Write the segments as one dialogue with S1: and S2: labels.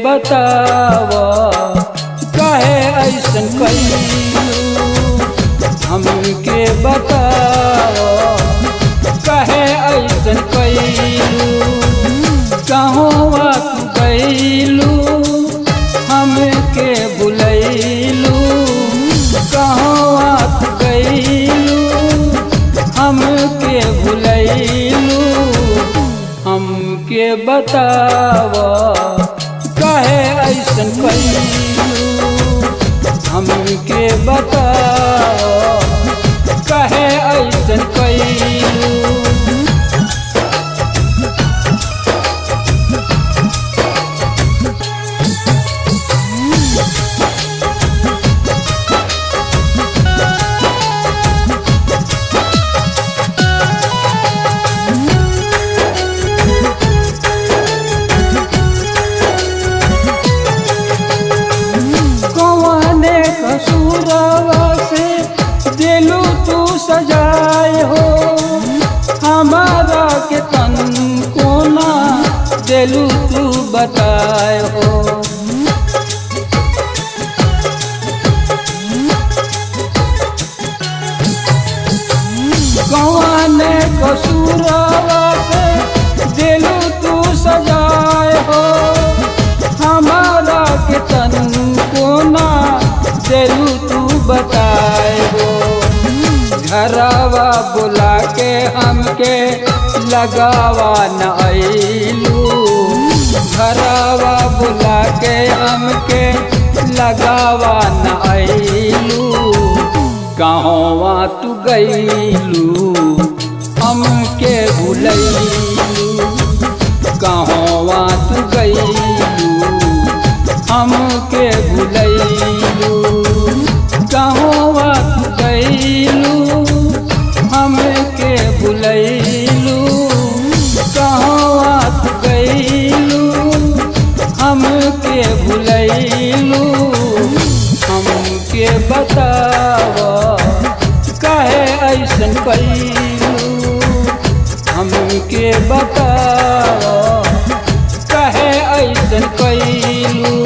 S1: बतावा काहे ऐसन कइलू हमके बतावा काहे ऐसन कइलू कहवा तू गइलू हमके भुलैलू कहवा तू गइलू हमके भुलैलू हमके बतावा काहे ऐसन कइलू हमके बतावा काहे ऐसन कइलू। कसूरवा से दिलू तू सजाए हो हमारा के तन को ना दिलू तू बताए हो। कौन कसूरवा से दिलू तू सजाए हो हमारा के तन को ना दिलू तू बताए हो। घरवा बुला के हमके लगावा न आइलू घरवा बुला के हमके लगावा न आइलू कहवा तू गइलू हमके भुलैलू कहवा तू गइलू हमके भुलैलू कहवा तू गइलू हमके भुलैलू कहवा तू गइलू हमके भुलैलू हमके बतावा काहे ऐसन कइलू हमके बतावा काहे ऐसन कइलू।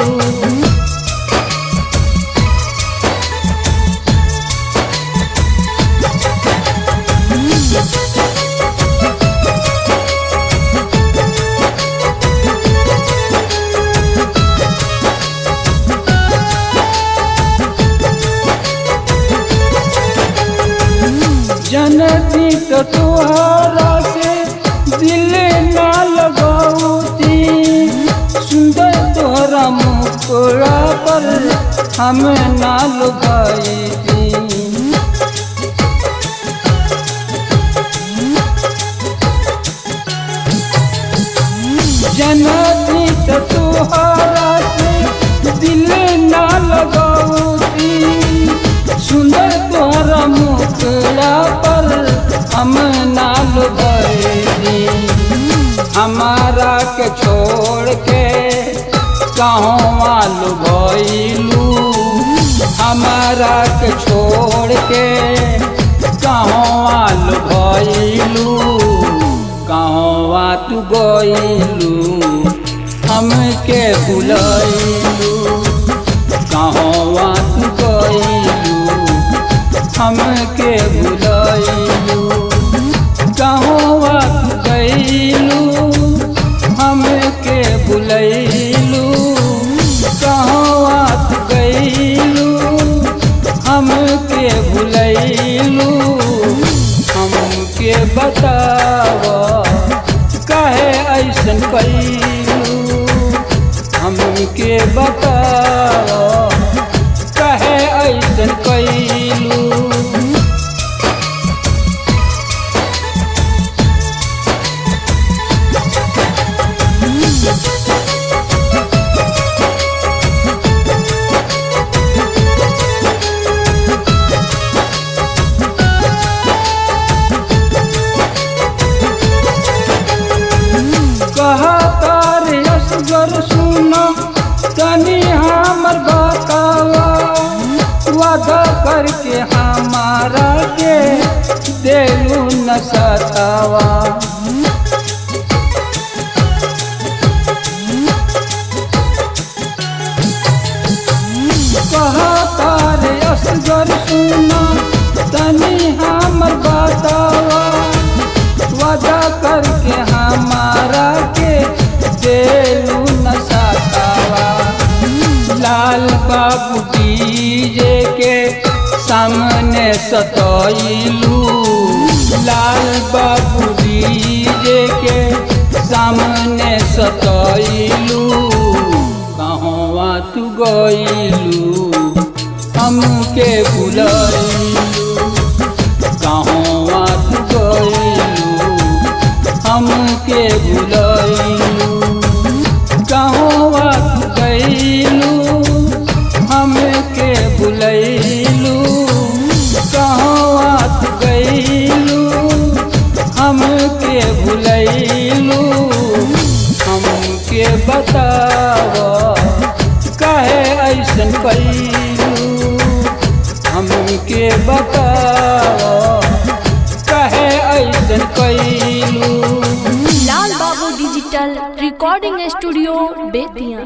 S1: जनती तो तुहरा से दिल ना लगाऊती सुंदर तोहरा मुखड़ा पर हम ना लुभाईती। जनती तो तुहरा से दिल ना लगाऊती सुंदर तोहरा मुखड़ा पर हम ना लुभाईती। हमारा के छोड़ के कहवा लुभाईलू हमारा के छोड़ के कहवा लुभाईलू कहवा तू गइलू हमके भुलैलू कहवा तू गइलू हमके भुलैलू कहवा तू गइलू हमके भुलैलू कहवा तू गइलू हमके भुलैलू हमके बतावा काहे ऐसन कइलू हमके बतावा काहे ऐसन कइलू। कहा तारे असगर सुना तनी हमर बतावा वादा करके हमारा के देलू न सतावा। सतैलू लाल बाबू डीजे के सामने सतैलू कहवा तू गइलू हमके भुलैलू कहवा तू गइलू हमके भुलैलू कहवा तू गइलू हमके भुलैलू कहवा तू गइलू हमके भुलैलू हमके बताव काहे ऐसन कैलू हमके बताव काहे ऐसन कैलू।
S2: लाल बाबू डिजिटल रिकॉर्डिंग स्टूडियो बेतिया।